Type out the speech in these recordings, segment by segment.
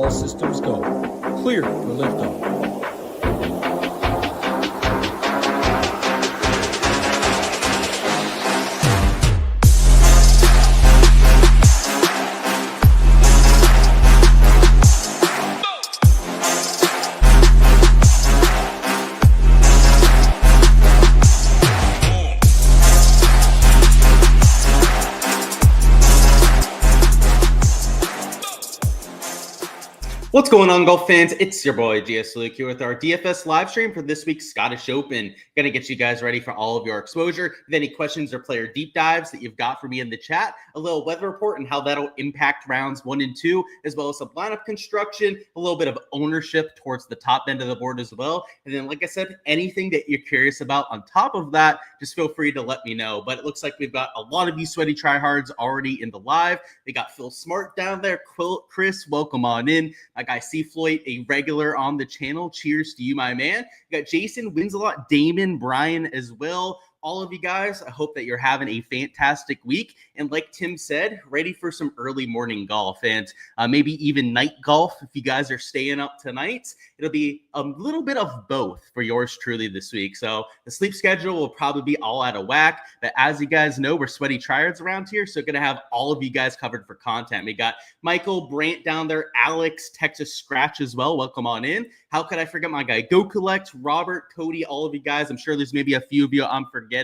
All systems go. Clear for liftoff. What's going on, golf fans? It's your boy GS Luke here with our DFS live stream for this week's Scottish Open. Gonna get you guys ready for all of your exposure. If any questions or player deep dives that you've got for me in the chat, a little weather report and how that'll impact rounds 1 and 2, as well as some lineup construction, a little bit of ownership towards the top end of the board as well. And then, like I said, anything that you're curious about on top of that, just feel free to let me know. But it looks like we've got a lot of you sweaty tryhards already in the live. We got Phil Smart down there. Chris, welcome on in. My guy C. Floyd, a regular on the channel. Cheers to you, my man. We got Jason, Winsalot, Damon, Brian as well. All of you guys, I hope that you're having a fantastic week. And like Tim said, ready for some early morning golf and maybe even night golf. If you guys are staying up tonight, it'll be a little bit of both for yours truly this week. So the sleep schedule will probably be all out of whack. But as you guys know, we're sweaty tryhards around here. So going to have all of you guys covered for content. We got Michael, Brant down there, Alex, Texas Scratch as well. Welcome on in. How could I forget my guy? Go Collect, Robert, Cody, all of you guys. I'm sure there's maybe a few of you I'm forgetting.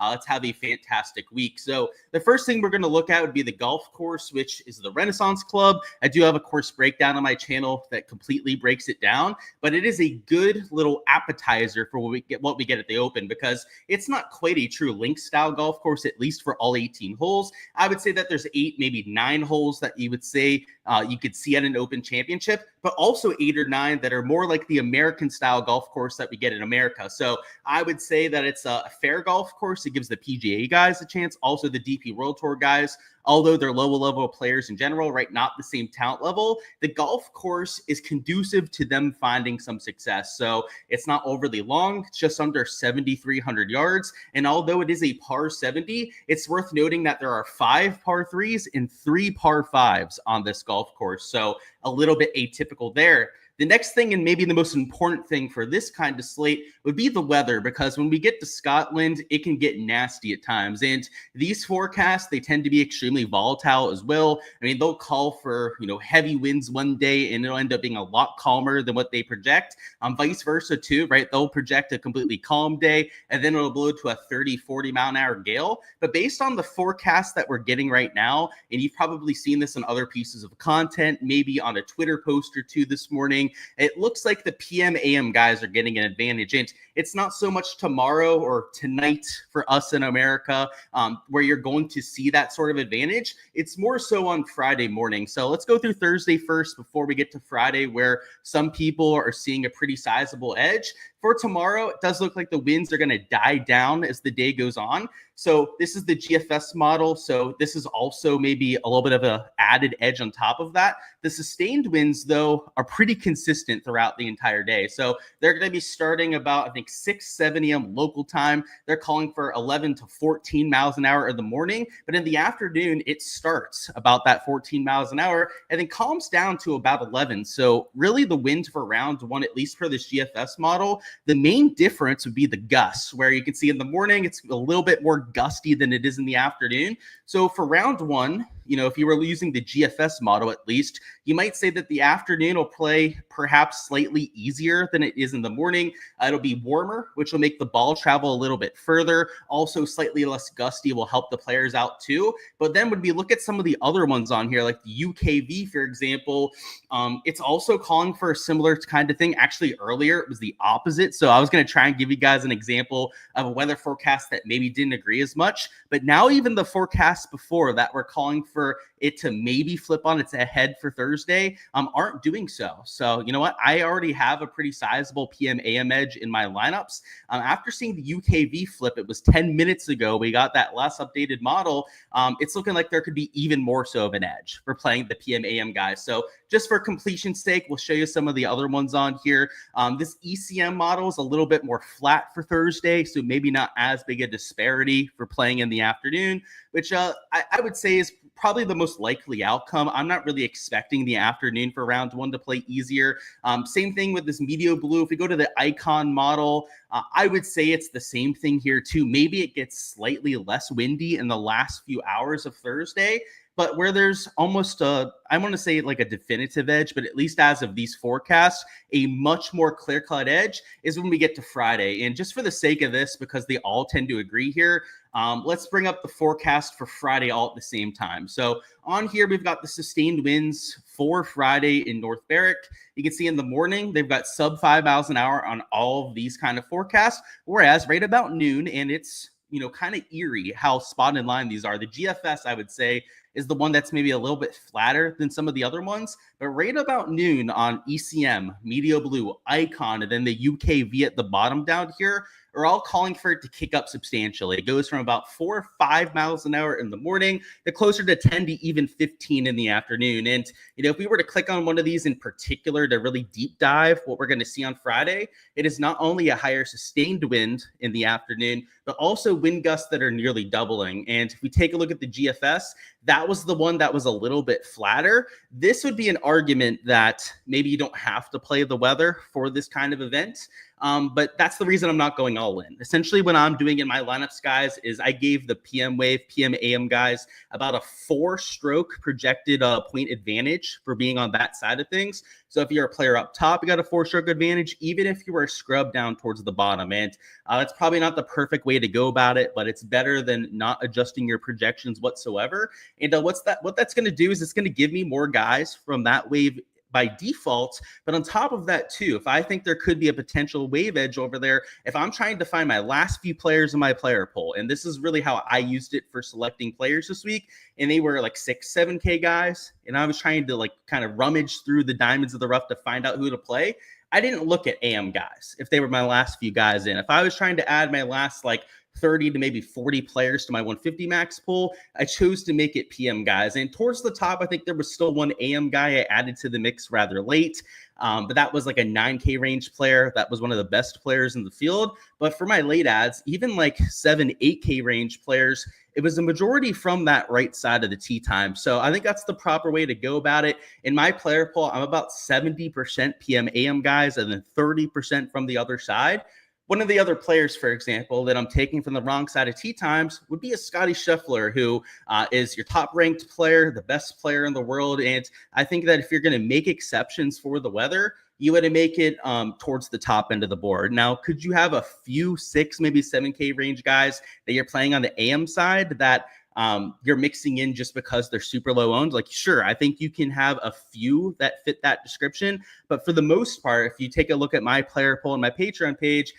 Let's have a fantastic week. So the first thing we're going to look at would be the golf course, which is the Renaissance Club. I do have a course breakdown on my channel that completely breaks it down, but it is a good little appetizer for what we get at the Open, because it's not quite a true link style golf course, at least for all 18 holes. I would say that there's 8, maybe 9 holes that you would say you could see at an Open Championship, but also 8 or 9 that are more like the American style golf course that we get in America. So I would say that it's a fair golf course. It gives the PGA guys a chance, also the DP World Tour guys, although they're lower level players in general, right? Not the same talent level. The golf course is conducive to them finding some success. So it's not overly long. It's just under 7,300 yards. And although it is a par 70, it's worth noting that there are 5 par 3s and 3 par 5s on this golf course. So a little bit atypical there. The next thing, and maybe the most important thing for this kind of slate, would be the weather, because when we get to Scotland, it can get nasty at times. And these forecasts, they tend to be extremely volatile as well. I mean, they'll call for, heavy winds one day, and it'll end up being a lot calmer than what they project. Vice versa too, right? They'll project a completely calm day, and then it'll blow to a 30, 40 mile an hour gale. But based on the forecast that we're getting right now, and you've probably seen this in other pieces of content, maybe on a Twitter post or two this morning, it looks like the PM AM guys are getting an advantage. And it's not so much tomorrow or tonight for us in America where you're going to see that sort of advantage. It's more so on Friday morning. So let's go through Thursday first before we get to Friday, where some people are seeing a pretty sizable edge. For tomorrow, it does look like the winds are going to die down as the day goes on. So this is the GFS model. So this is also maybe a little bit of an added edge on top of that. The sustained winds, though, are pretty consistent throughout the entire day. So they're going to be starting about, I think, 6, 7 a.m. local time. They're calling for 11 to 14 miles an hour in the morning. But in the afternoon, it starts about that 14 miles an hour and then calms down to about 11. So really the wind for round 1, at least for this GFS model, the main difference would be the gusts, where you can see in the morning, it's a little bit more gusty than it is in the afternoon. So for round 1, if you were using the GFS model, at least, you might say that the afternoon will play perhaps slightly easier than it is in the morning. It'll be warmer, which will make the ball travel a little bit further. Also, slightly less gusty will help the players out too. But then when we look at some of the other ones on here, like the UKV, for example, it's also calling for a similar kind of thing. Actually, earlier, it was the opposite. So I was going to try and give you guys an example of a weather forecast that maybe didn't agree as much. But now even the forecasts before that were calling for it to maybe flip on its head for Thursday aren't doing so. So you know what? I already have a pretty sizable PM AM edge in my lineups. After seeing the UKV flip, it was 10 minutes ago. We got that last updated model. It's looking like there could be even more so of an edge for playing the PM AM guys. So just for completion's sake, we'll show you some of the other ones on here. This ECM model is a little bit more flat for Thursday, so maybe not as big a disparity for playing in the afternoon, which I would say is probably the most likely outcome. I'm not really expecting the afternoon for round one to play easier. Same thing with this Medio Blue. If we go to the icon model, I would say it's the same thing here too. Maybe it gets slightly less windy in the last few hours of Thursday, but where there's almost I want to say like a definitive edge, but at least as of these forecasts, a much more clear-cut edge is when we get to Friday. And just for the sake of this, because they all tend to agree here, let's bring up the forecast for Friday all at the same time. So on here, we've got the sustained winds for Friday in North Berwick. You can see in the morning, they've got sub 5 miles an hour on all of these kind of forecasts, whereas right about noon, and it's kind of eerie how spot in line these are. The GFS, I would say, is the one that's maybe a little bit flatter than some of the other ones. But right about noon on ECM, Medio Blue, Icon, and then the UKV at the bottom down here are all calling for it to kick up substantially. It goes from about 4 or 5 miles an hour in the morning to closer to 10 to even 15 in the afternoon. And, if we were to click on one of these in particular to really deep dive what we're going to see on Friday, it is not only a higher sustained wind in the afternoon, but also wind gusts that are nearly doubling. And if we take a look at the GFS, that was the one that was a little bit flatter. This would be an argument that maybe you don't have to play the weather for this kind of event. But that's the reason I'm not going all in. Essentially, what I'm doing in my lineups, guys, is I gave the PM wave, PM AM guys about a 4-stroke projected point advantage for being on that side of things. So if you're a player up top, you got a 4-stroke advantage, even if you were a scrub down towards the bottom. And that's probably not the perfect way to go about it, but it's better than not adjusting your projections whatsoever. And what that's going to do is it's going to give me more guys from that wave by default. But on top of that too, if I think there could be a potential wave edge over there, if I'm trying to find my last few players in my player pool, and this is really how I used it for selecting players this week, and they were like 6, 7K guys, and I was trying to like kind of rummage through the diamonds of the rough to find out who to play, I didn't look at AM guys if they were my last few guys in. If I was trying to add my last like 30 to maybe 40 players to my 150 max pool, I chose to make it PM guys. And towards the top, I think there was still one AM guy I added to the mix rather late. But that was like a 9K range player. That was one of the best players in the field. But for my late ads, even like 7, 8K range players, it was a majority from that right side of the tee time. So I think that's the proper way to go about it. In my player pool, I'm about 70% PM AM guys and then 30% from the other side. One of the other players, for example, that I'm taking from the wrong side of tee times would be a Scotty Scheffler, who is your top-ranked player, the best player in the world. And I think that if you're going to make exceptions for the weather, you would make it towards the top end of the board. Now, could you have a few 6, maybe 7K range guys that you're playing on the AM side that you're mixing in just because they're super low owned? Like, sure, I think you can have a few that fit that description. But for the most part, if you take a look at my player pool and my Patreon page,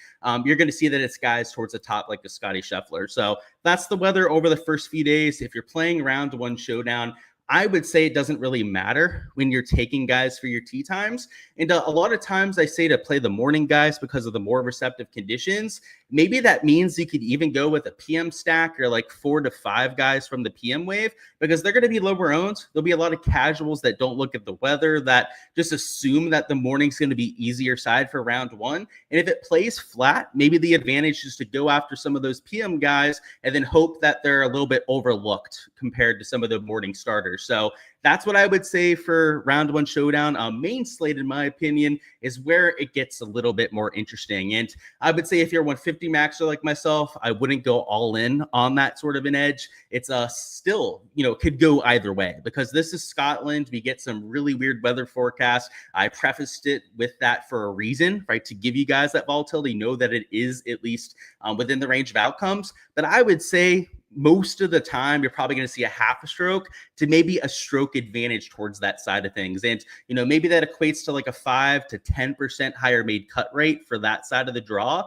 you're going to see that it's guys towards the top like the Scotty Scheffler. So that's the weather over the first few days. If you're playing round one showdown, I would say it doesn't really matter when you're taking guys for your tee times. And a lot of times I say to play the morning guys because of the more receptive conditions. Maybe that means you could even go with a PM stack or like 4 to 5 guys from the PM wave, because they're going to be lower owned. There'll be a lot of casuals that don't look at the weather, that just assume that the morning's going to be easier side for round one. And if it plays flat, maybe the advantage is to go after some of those PM guys and then hope that they're a little bit overlooked compared to some of the morning starters. So that's what I would say for round one showdown. Main slate, in my opinion, is where it gets a little bit more interesting. And I would say if you're 150 maxer like myself, I wouldn't go all in on that sort of an edge. It's still, could go either way, because this is Scotland. We get some really weird weather forecasts. I prefaced it with that for a reason, right? To give you guys that volatility, know that it is at least within the range of outcomes. But I would say most of the time, you're probably going to see a half a stroke to maybe a stroke advantage towards that side of things. And, maybe that equates to like a 5 to 10% higher made cut rate for that side of the draw.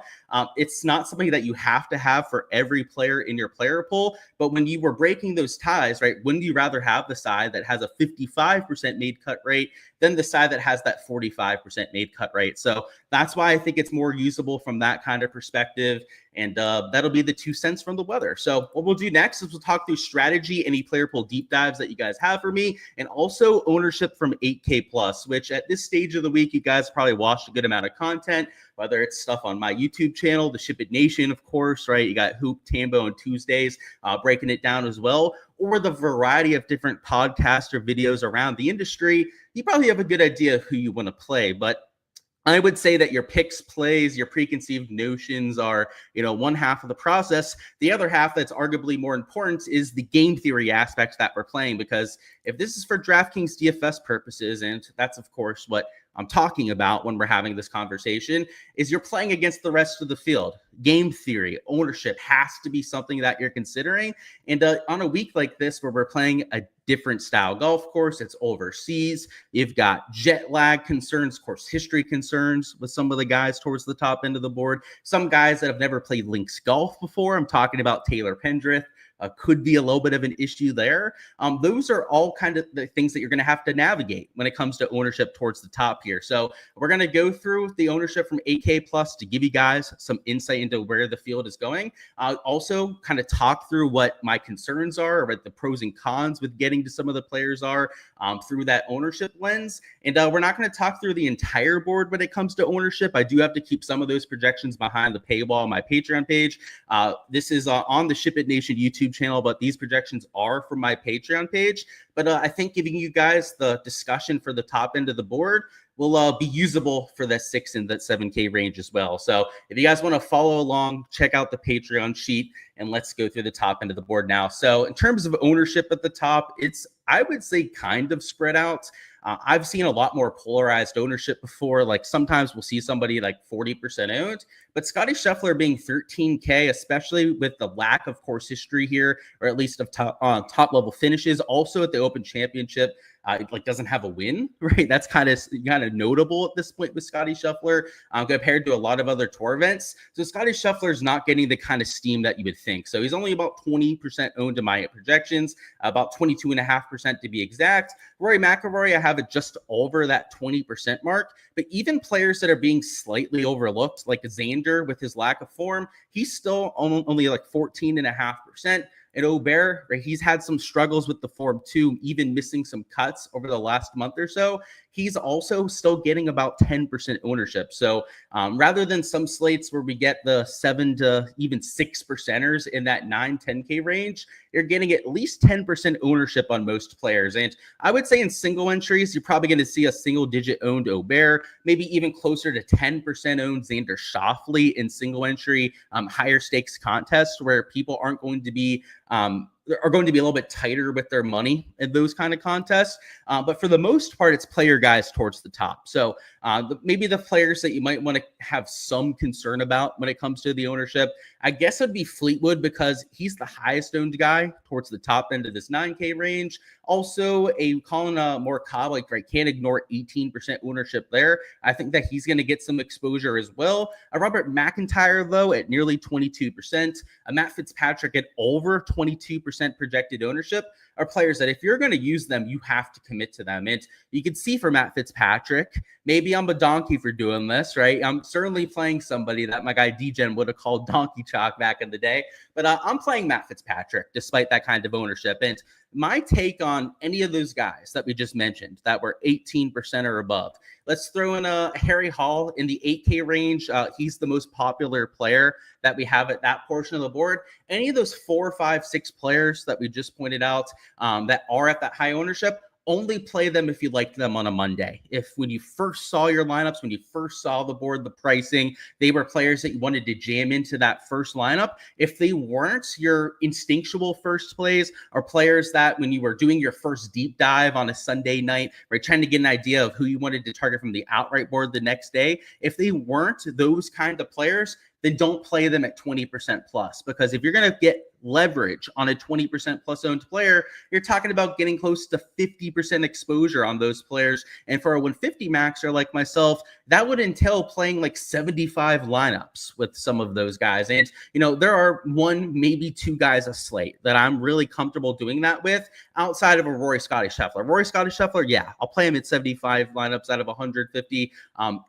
It's not something that you have to have for every player in your player pool. But when you were breaking those ties, right, wouldn't you rather have the side that has a 55% made cut rate than the side that has that 45% made cut rate? So that's why I think it's more usable from that kind of perspective. And that'll be the 2 cents from the weather. So what we'll do next is we'll talk through strategy, any player pool deep dives that you guys have for me, and also ownership from 8K plus, which at this stage of the week, you guys probably watched a good amount of content, whether it's stuff on my YouTube channel, the SHIPIT Nation, of course, right? You got Hoop Tambo on Tuesdays, breaking it down as well, or the variety of different podcasts or videos around the industry. You probably have a good idea of who you want to play, but I would say that your picks, plays, your preconceived notions are, one half of the process. The other half that's arguably more important is the game theory aspect that we're playing, because if this is for DraftKings DFS purposes, and that's, of course, what I'm talking about when we're having this conversation, is you're playing against the rest of the field. Game theory, ownership has to be something that you're considering. And on a week like this where we're playing a different style golf course, it's overseas, you've got jet lag concerns, course history concerns with some of the guys towards the top end of the board. Some guys that have never played links golf before, I'm talking about Taylor Pendrith, could be a little bit of an issue there. Those are all kind of the things that you're going to have to navigate when it comes to ownership towards the top here. So we're going to go through the ownership from 8K plus to give you guys some insight into where the field is going. Also kind of talk through what my concerns are, or what the pros and cons with getting to some of the players are through that ownership lens. And we're not going to talk through the entire board when it comes to ownership. I do have to keep some of those projections behind the paywall on my Patreon page. This is on the SHIPIT Nation YouTube channel, but these projections are from my Patreon page. But I think giving you guys the discussion for the top end of the board will be usable for that 6 and that 7K range as well. So if you guys want to follow along, check out the Patreon sheet, and let's go through the top end of the board now. So in terms of ownership at the top, it's, I would say, kind of spread out. I've seen a lot more polarized ownership before. Like sometimes we'll see somebody like 40% owned, but Scotty Scheffler being 13K, especially with the lack of course history here, or at least of top level finishes, also at the Open Championship, like doesn't have a win, right? That's kind of notable at this point with Scotty Scheffler compared to a lot of other tour events. So Scotty Scheffler is not getting the kind of steam that you would think. So he's only about 20% owned in my projections, about 22.5% to be exact. Rory McIlroy, I have it just over that 20% mark. But even players that are being slightly overlooked, like Xander with his lack of form, he's still only like 14.5%. And Aubert, right, he's had some struggles with the form too, even missing some cuts over the last month or so. He's also still getting about 10% ownership. So rather than some slates where we get the 7 to even 6%ers in that 9-10K range, you're getting at least 10% ownership on most players. And I would say in single entries, you're probably going to see a single digit owned Aubert, maybe even closer to 10% owned Xander Schauffele in single entry, higher stakes contests where people aren't going to be are going to be a little bit tighter with their money in those kind of contests. But for the most part, it's player guys towards the top. So maybe the players that you might want to have some concern about when it comes to the ownership, I guess it'd be Fleetwood, because he's the highest owned guy towards the top end of this 9K range. Also, a Colin Morikawa, right, can't ignore 18% ownership there. I think that he's going to get some exposure as well. Robert McIntyre, though, at nearly 22%. Matt Fitzpatrick at over 22% projected ownership are players that if you're going to use them, you have to commit to them. And you can see for Matt Fitzpatrick, maybe I'm a donkey for doing this, right? I'm certainly playing somebody that my guy DGen would have called donkey chalk back in the day, but I'm playing Matt Fitzpatrick despite that kind of ownership. And my take on any of those guys that we just mentioned that were 18% or above, let's throw in a Harry Hall in the 8K range. He's the most popular player that we have at that portion of the board. Any of those 4, 5, 6 players that we just pointed out that are at that high ownership, only play them if you liked them on a Monday. If when you first saw your lineups, when you first saw the board, the pricing, they were players that you wanted to jam into that first lineup. If they weren't your instinctual first plays, or players that when you were doing your first deep dive on a Sunday night, right, trying to get an idea of who you wanted to target from the outright board the next day, if they weren't those kind of players, then don't play them at 20% plus. Because if you're going to get leverage on a 20% plus owned player, you're talking about getting close to 50% exposure on those players. And for a 150 maxer like myself, that would entail playing like 75 lineups with some of those guys. And, you know, there are 1, maybe 2 guys a slate that I'm really comfortable doing that with outside of a Rory Scotty Scheffler. Rory Scotty Scheffler, yeah, I'll play him at 75 lineups out of 150,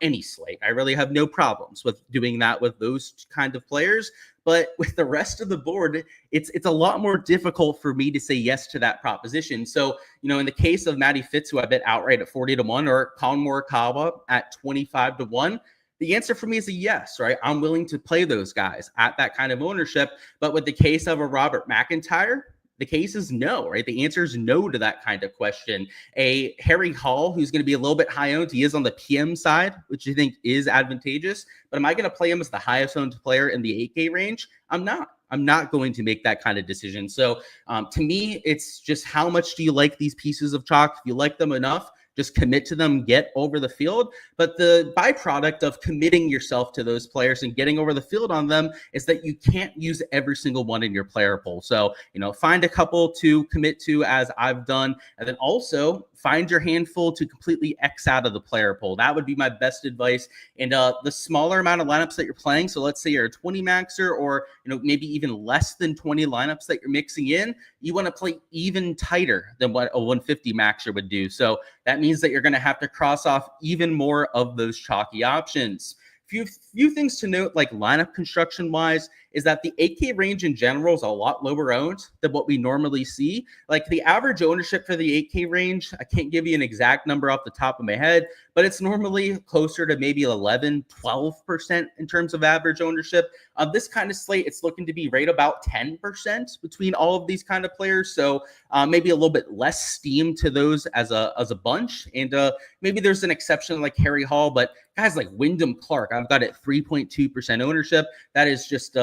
any slate. I really have no problems with doing that with those kind of players. But with the rest of the board, it's a lot more difficult for me to say yes to that proposition. So, in the case of Matty Fitz, who I bet outright at 40-1, or Colin Morikawa at 25-1, the answer for me is a yes, right? I'm willing to play those guys at that kind of ownership. But with the case of a Robert McIntyre, the case is no, right? The answer is no to that kind of question. A Harry Hall, who's going to be a little bit high owned, he is on the PM side, which I think is advantageous. But am I going to play him as the highest owned player in the 8K range? I'm not. I'm not going to make that kind of decision. So to me, it's just how much do you like these pieces of chalk? If you like them enough, just commit to them, get over the field. But the byproduct of committing yourself to those players and getting over the field on them is that you can't use every single one in your player pool. So, find a couple to commit to, as I've done, and then also find your handful to completely X out of the player pool. That would be my best advice. And the smaller amount of lineups that you're playing, so let's say you're a 20 maxer, or maybe even less than 20 lineups that you're mixing in, you want to play even tighter than what a 150 maxer would do. So that means that you're going to have to cross off even more of those chalky options. Few things to note, like lineup construction wise, is that the 8K range in general is a lot lower owned than what we normally see. Like the average ownership for the 8K range, I can't give you an exact number off the top of my head, but it's normally closer to maybe 11, 12% in terms of average ownership. This kind of slate, it's looking to be right about 10% between all of these kind of players. So maybe a little bit less steam to those as a bunch. And maybe there's an exception like Harry Hall, but guys like Wyndham Clark, I've got it 3.2% ownership. That is just,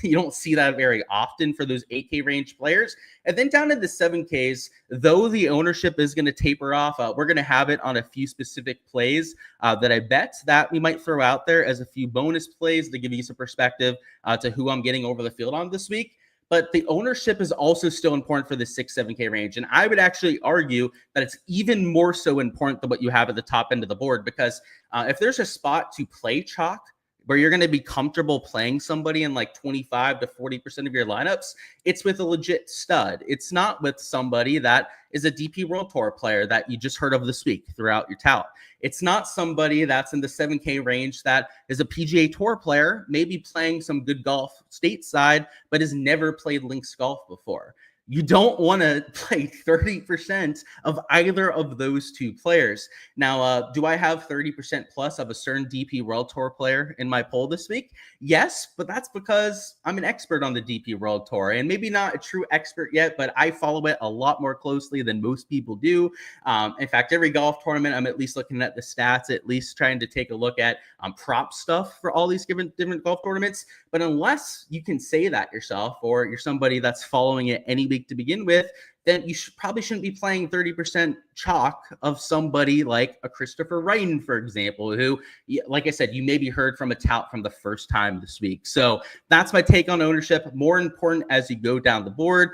you don't see that very often for those 8K range players. And then down in the 7Ks, though the ownership is going to taper off, we're going to have it on a few specific plays that I bet that we might throw out there as a few bonus plays to give you some perspective to who I'm getting over the field on this week. But the ownership is also still important for the 6-7K range. And I would actually argue that it's even more so important than what you have at the top end of the board, because if there's a spot to play chalk where you're going to be comfortable playing somebody in like 25 to 40% of your lineups, it's with a legit stud. It's not with somebody that is a DP World Tour player that you just heard of this week throughout your tout. It's not somebody that's in the 7K range that is a PGA Tour player, maybe playing some good golf stateside, but has never played links golf before. You don't want to play 30% of either of those two players. Now, do I have 30% plus of a certain DP World Tour player in my poll this week? Yes, but that's because I'm an expert on the DP World Tour, and maybe not a true expert yet, but I follow it a lot more closely than most people do. In fact, every golf tournament, I'm at least looking at the stats, at least trying to take a look at prop stuff for all these different golf tournaments. But unless you can say that yourself, or you're somebody that's following it any week to begin with, then you probably shouldn't be playing 30% chalk of somebody like a Christopher Wrighton, for example, who, like I said, you maybe heard from a tout from the first time this week. So that's my take on ownership. More important as you go down the board.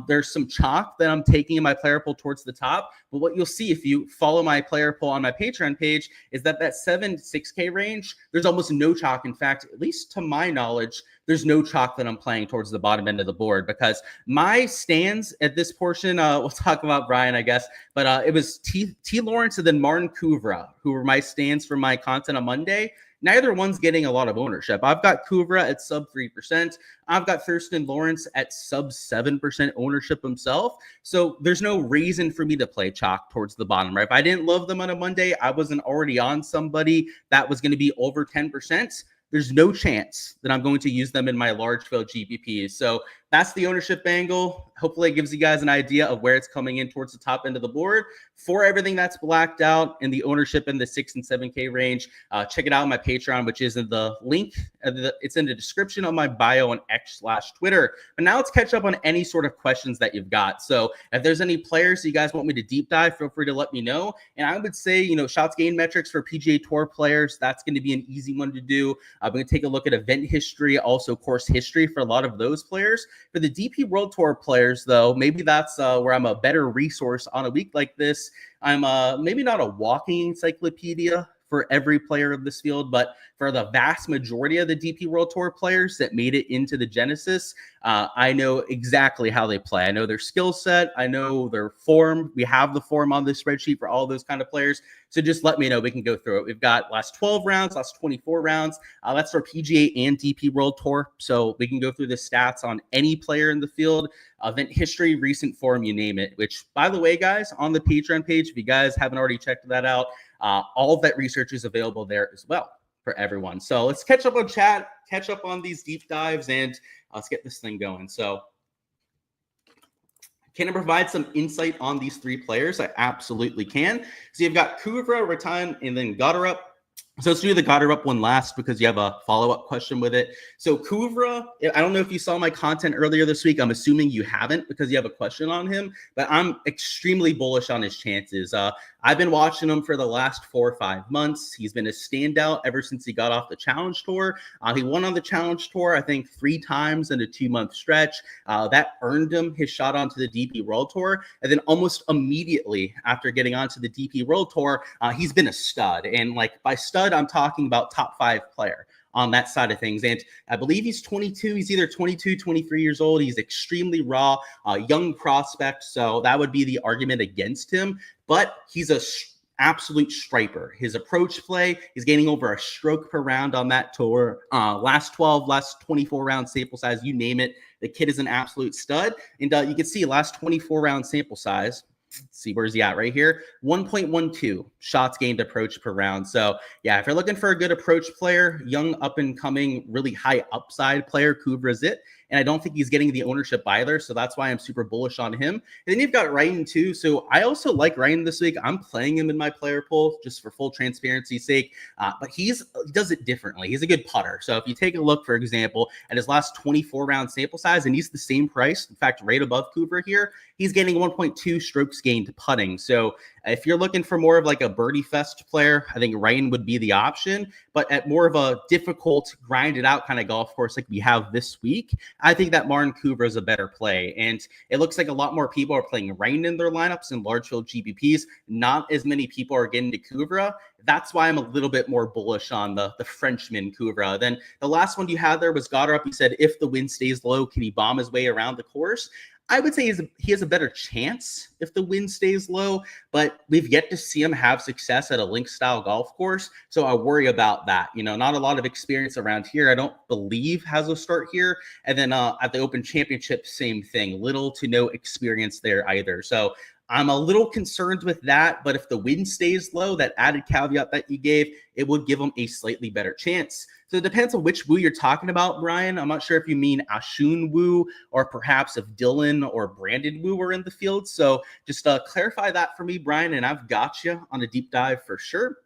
There's some chalk that I'm taking in my player pool towards the top. But what you'll see if you follow my player pool on my Patreon page is that 7-6K range, there's almost no chalk. In fact, at least to my knowledge, there's no chalk that I'm playing towards the bottom end of the board, because my stands at this portion, we'll talk about Brian, I guess, but it was T. Lawrence and then Martin Kuvra, who were my stands for my content on Monday. Neither one's getting a lot of ownership. I've got Kuvra at sub 3%. I've got Thurston Lawrence at sub 7% ownership himself. So there's no reason for me to play chalk towards the bottom, right? If I didn't love them on a Monday, I wasn't already on somebody that was going to be over 10%. There's no chance that I'm going to use them in my large field GPPs. So that's the ownership angle. Hopefully it gives you guys an idea of where it's coming in towards the top end of the board. For everything that's blacked out in the ownership in the 6 and 7K range, check it out on my Patreon, which is in the link. It's in the description of my bio on X/Twitter. But now let's catch up on any sort of questions that you've got. So if there's any players you guys want me to deep dive, feel free to let me know. And I would say, shots gained metrics for PGA Tour players, that's going to be an easy one to do. I'm going to take a look at event history, also course history for a lot of those players. For the DP World Tour players, though, maybe that's where I'm a better resource on a week like this. I'm maybe not a walking encyclopedia for every player of this field, but for the vast majority of the DP World Tour players that made it into the Genesis, I know exactly how they play. I know their skill set. I know their form. We have the form on this spreadsheet for all those kind of players. So just let me know. We can go through it. We've got last 12 rounds, last 24 rounds. That's our PGA and DP World Tour. So we can go through the stats on any player in the field, event history, recent form, you name it. Which, by the way, guys, on the Patreon page, if you guys haven't already checked that out, all of that research is available there as well for everyone. So let's catch up on chat, catch up on these deep dives, and let's get this thing going. So can I provide some insight on these three players? I absolutely can. So you've got Kuvra, Rattan, and then Goddard. So let's do the Goddard one last because you have a follow-up question with it. So Kuvra, I don't know if you saw my content earlier this week. I'm assuming you haven't because you have a question on him, but I'm extremely bullish on his chances. I've been watching him for the last 4 or 5 months. He's been a standout ever since he got off the Challenge Tour. He won on the Challenge Tour, I think, 3 times in a 2-month stretch. That earned him his shot onto the DP World Tour. And then almost immediately after getting onto the DP World Tour, he's been a stud. And like by stud, I'm talking about top 5 player on that side of things. And I believe he's 22. He's either 22, 23 years old. He's extremely raw, young prospect. So that would be the argument against him. But he's a absolute striper. His approach play, he's gaining over a stroke per round on that tour. Last 12, last 24 round sample size, you name it. The kid is an absolute stud. And you can see last 24 round sample size. Let's see, where's he at right here? 1.12 shots gained approach per round. So yeah, if you're looking for a good approach player, young up and coming, really high upside player, Kubra's it. And I don't think he's getting the ownership either. So that's why I'm super bullish on him. And then you've got Ryan too. So I also like Ryan this week. I'm playing him in my player pool just for full transparency's sake. But he does it differently. He's a good putter. So if you take a look, for example, at his last 24 round sample size, and he's the same price, in fact, right above Kubra here, he's getting 1.2 strokes gained putting. So if you're looking for more of like a birdie fest player, I think Ryan would be the option. But at more of a difficult, grinded out kind of golf course like we have this week, I think that Martin Kubra is a better play. And it looks like a lot more people are playing Ryan in their lineups in large field GPPs. Not as many people are getting to Kubra. That's why I'm a little bit more bullish on the Frenchman Kubra. Then the last one you had there was Goddard. He said, if the wind stays low, can he bomb his way around the course? I would say he has a better chance if the wind stays low, but we've yet to see him have success at a link-style golf course, so I worry about that. You know, not a lot of experience around here. I don't believe has a start here. And then at the Open Championship, same thing. Little to no experience there either. So I'm a little concerned with that, but if the wind stays low, that added caveat that you gave, it would give them a slightly better chance. So it depends on which Woo you're talking about, Brian. I'm not sure if you mean Ashun Woo or perhaps if Dylan or Brandon Woo are in the field. So just clarify that for me, Brian, and I've got you on a deep dive for sure.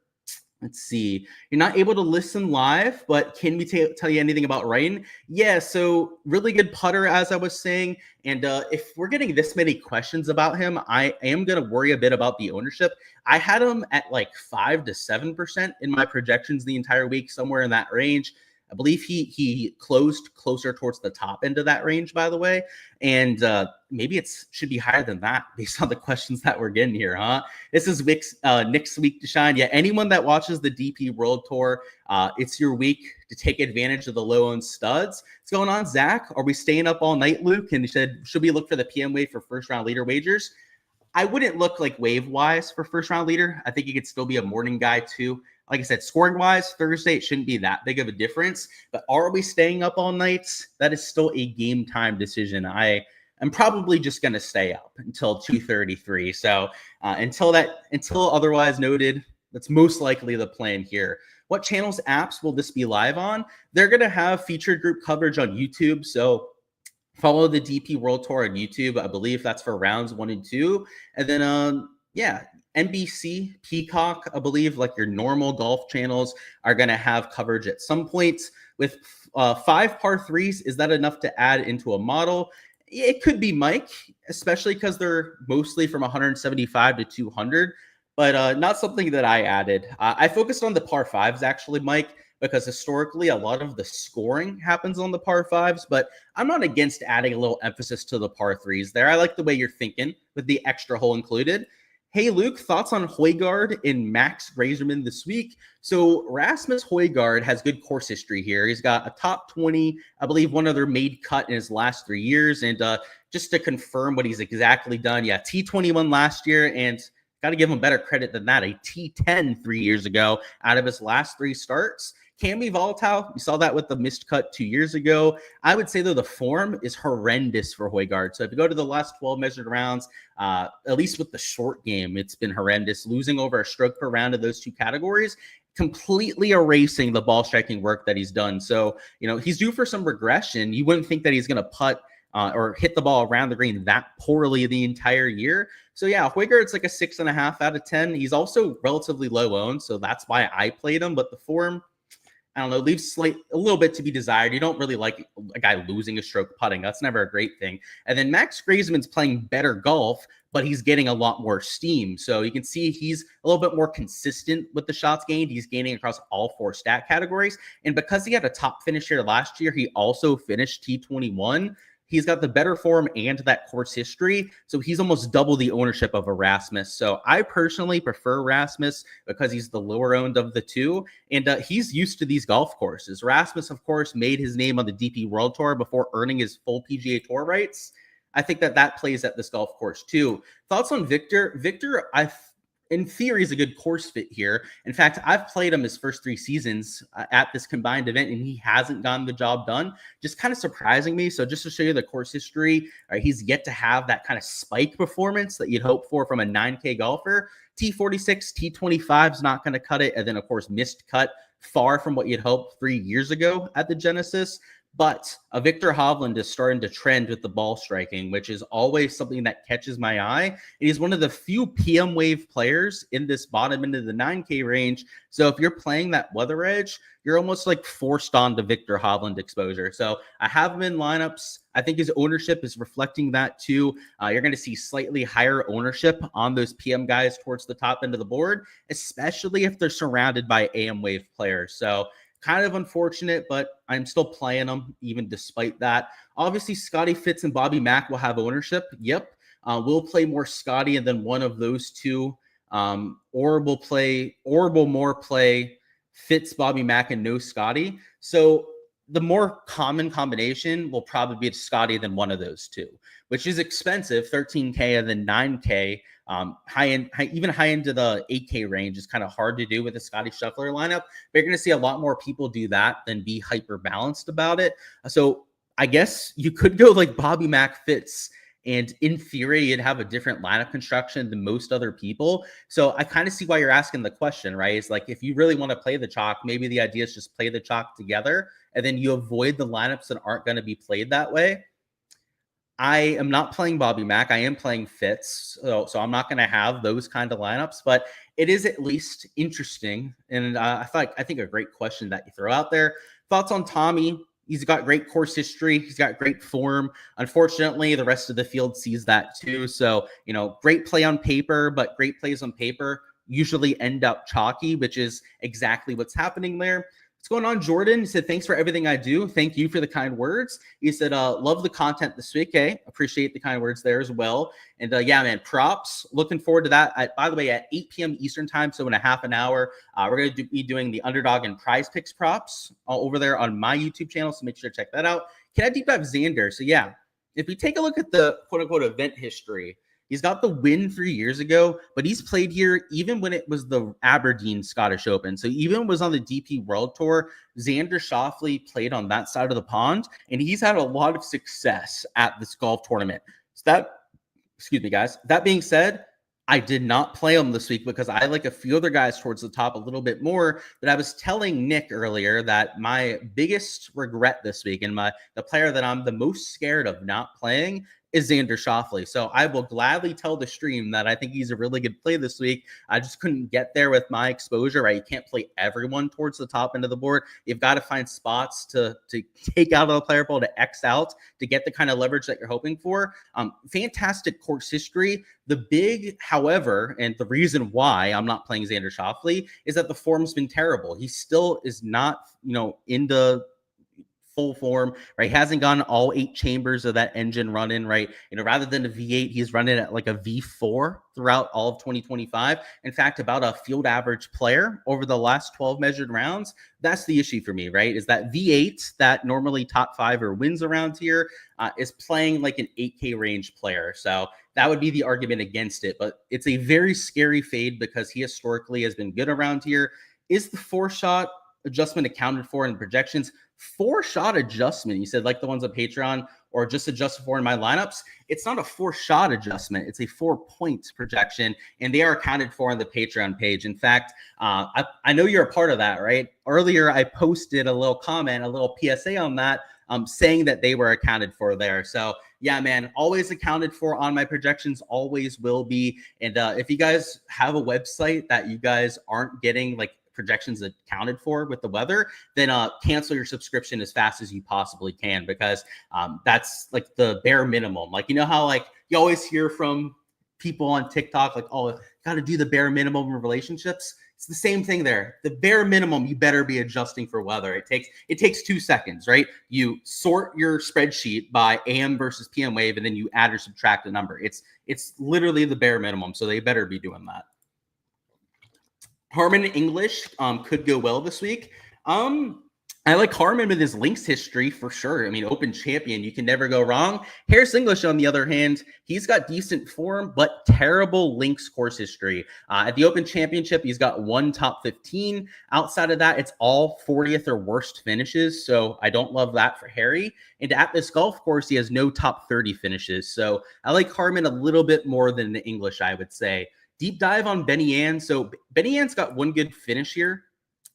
Let's see. You're not able to listen live, but can we tell you anything about Ryan? Yeah, so really good putter, as I was saying. And if we're getting this many questions about him, I am going to worry a bit about the ownership. I had him at like 5 to 7% in my projections the entire week, somewhere in that range. I believe he closed closer towards the top end of that range, by the way. And maybe it should be higher than that based on the questions that we're getting here, huh? This is Nick's week to shine. Yeah, anyone that watches the DP World Tour, it's your week to take advantage of the low-owned studs. What's going on, Zach? Are we staying up all night, Luke? And he said, should we look for the PM wave for first-round leader wagers? I wouldn't look like wave-wise for first-round leader. I think he could still be a morning guy, too. Like I said, scoring-wise, Thursday, it shouldn't be that big of a difference. But are we staying up all nights? That is still a game-time decision. I'm probably just going to stay up until 2:33. So until otherwise noted, that's most likely the plan here. What channels, apps will this be live on? They're going to have featured group coverage on YouTube. So follow the DP World Tour on YouTube. I believe that's for rounds 1 and 2. And then, NBC, Peacock, I believe, like your normal golf channels are going to have coverage at some points. With 5 par 3s, is that enough to add into a model? It could be, Mike, especially because they're mostly from 175 to 200, but not something that I added. I focused on the par 5s, actually, Mike, because historically a lot of the scoring happens on the par 5s, but I'm not against adding a little emphasis to the par 3s there. I like the way you're thinking with the extra hole included. Hey, Luke, thoughts on Højgaard and Max Grazerman this week? So Rasmus Højgaard has good course history here. He's got a top 20, I believe one other made cut in his last 3 years. And just to confirm what he's exactly done, yeah, T21 last year, and got to give him better credit than that, a T10 3 years ago out of his last 3 starts. Can be volatile. We saw that with the missed cut 2 years ago. I would say, though, the form is horrendous for Højgaard. So if you go to the last 12 measured rounds, at least with the short game, it's been horrendous. Losing over a stroke per round of those 2 categories, completely erasing the ball striking work that he's done. So, he's due for some regression. You wouldn't think that he's going to putt or hit the ball around the green that poorly the entire year. So yeah, Højgaard's like a 6.5 out of 10. He's also relatively low owned, so that's why I played him. But the form, I don't know, leaves a little bit to be desired. You don't really like a guy losing a stroke putting. That's never a great thing. And then Max Grazerman's playing better golf, but he's getting a lot more steam. So you can see he's a little bit more consistent with the shots gained. He's gaining across all 4 stat categories. And because he had a top finish here last year, he also finished T21. He's got the better form and that course history. So he's almost double the ownership of Rasmus. So I personally prefer Rasmus because he's the lower owned of the 2. And he's used to these golf courses. Rasmus, of course, made his name on the DP World Tour before earning his full PGA Tour rights. I think that plays at this golf course too. Thoughts on Victor? Victor, in theory, is a good course fit here. In fact, I've played him his first 3 seasons at this combined event, and he hasn't gotten the job done. Just kind of surprising me. So just to show you the course history, he's yet to have that kind of spike performance that you'd hope for from a 9K golfer. T46, T25 is not going to cut it. And then, of course, missed cut, far from what you'd hope 3 years ago at the Genesis. But Victor Hovland is starting to trend with the ball striking, which is always something that catches my eye. And he's one of the few PM wave players in this bottom end of the 9K range. So if you're playing that weather edge, you're almost like forced on to Victor Hovland exposure. So I have him in lineups. I think his ownership is reflecting that too. You're going to see slightly higher ownership on those PM guys towards the top end of the board, especially if they're surrounded by AM wave players. So kind of unfortunate, but I'm still playing them even despite that. Obviously, Scotty Fitz and Bobby Mack will have ownership. Yep. We'll play more Scotty and then one of those 2. Or we'll more play Fitz, Bobby Mack, and no Scotty. So the more common combination will probably be Scotty than one of those 2, which is expensive, 13K and then 9K. Even high into the 8K range is kind of hard to do with a Scotty Scheffler lineup. But you're going to see a lot more people do that than be hyper balanced about it. So I guess you could go like Bobby Mack Fitz, and in theory, you'd have a different lineup construction than most other people. So I kind of see why you're asking the question, right? It's like if you really want to play the chalk, maybe the idea is just play the chalk together, and then you avoid the lineups that aren't going to be played that way. I am not playing Bobby Mack. I am playing Fitz. So I'm not going to have those kind of lineups, but it is at least interesting. And I think a great question that you throw out there. Thoughts on Tommy? He's got great course history. He's got great form. Unfortunately, the rest of the field sees that too. So, great play on paper, but great plays on paper usually end up chalky, which is exactly what's happening there. What's going on, Jordan? He said, thanks for everything I do. Thank you for the kind words. He said, love the content this week. Hey, appreciate the kind words there as well. And yeah, man, props. Looking forward to that. By the way, at 8 p.m. Eastern time, so in a half an hour, we're going to be doing the Underdog and Prize Picks props over there on my YouTube channel. So make sure to check that out. Can I deep dive Xander? So yeah, if we take a look at the quote unquote event history, he's got the win 3 years ago, but he's played here even when it was the Aberdeen Scottish Open. So even was on the DP World Tour, Xander Schauffele played on that side of the pond, and he's had a lot of success at this golf tournament. So excuse me, guys. That being said, I did not play him this week because I like a few other guys towards the top a little bit more. But I was telling Nick earlier that my biggest regret this week and the player that I'm the most scared of not playing is Xander Schauffele. So I will gladly tell the stream that I think he's a really good play this week. I just couldn't get there with my exposure, right? You can't play everyone towards the top end of the board. You've got to find spots to take out of the player pool, to X out, to get the kind of leverage that you're hoping for. Fantastic course history. The big, however, and the reason why I'm not playing Xander Schauffele is that the form's been terrible. He still is not, in the full form, right? He hasn't gotten all 8 chambers of that engine running, right? Rather than a V8, he's running at like a V4 throughout all of 2025. In fact, about a field average player over the last 12 measured rounds. That's the issue for me, right? Is that V8 that normally top 5 or wins around here is playing like an 8K range player. So that would be the argument against it. But it's a very scary fade because he historically has been good around here. Is the 4-shot adjustment accounted for in projections? 4-shot adjustment, you said, like the ones on Patreon, or just adjusted for in my lineups. It's not a 4-shot adjustment. It's a 4-point projection, and they are accounted for on the Patreon page. In fact, I know you're a part of that, right? Earlier, I posted a little comment, a little PSA on that, saying that they were accounted for there. So yeah, man, always accounted for on my projections, always will be. And if you guys have a website that you guys aren't getting like projections accounted for with the weather, then cancel your subscription as fast as you possibly can, because that's like the bare minimum. Like, you know how like you always hear from people on TikTok, like, oh, got to do the bare minimum in relationships. It's the same thing there. The bare minimum, you better be adjusting for weather. It takes 2 seconds, right? You sort your spreadsheet by AM versus PM wave, and then you add or subtract a number. It's literally the bare minimum, so they better be doing that. Harmon English could go well this week. I like Harmon with his links history for sure. I mean, Open champion, you can never go wrong. Harris English, on the other hand, he's got decent form, but terrible links course history. At the Open Championship, he's got 1 top 15. Outside of that, it's all 40th or worst finishes. So I don't love that for Harry. And at this golf course, he has no top 30 finishes. So I like Harmon a little bit more than the English, I would say. Deep dive on Benny Ann. So Benny Ann's got 1 good finish here.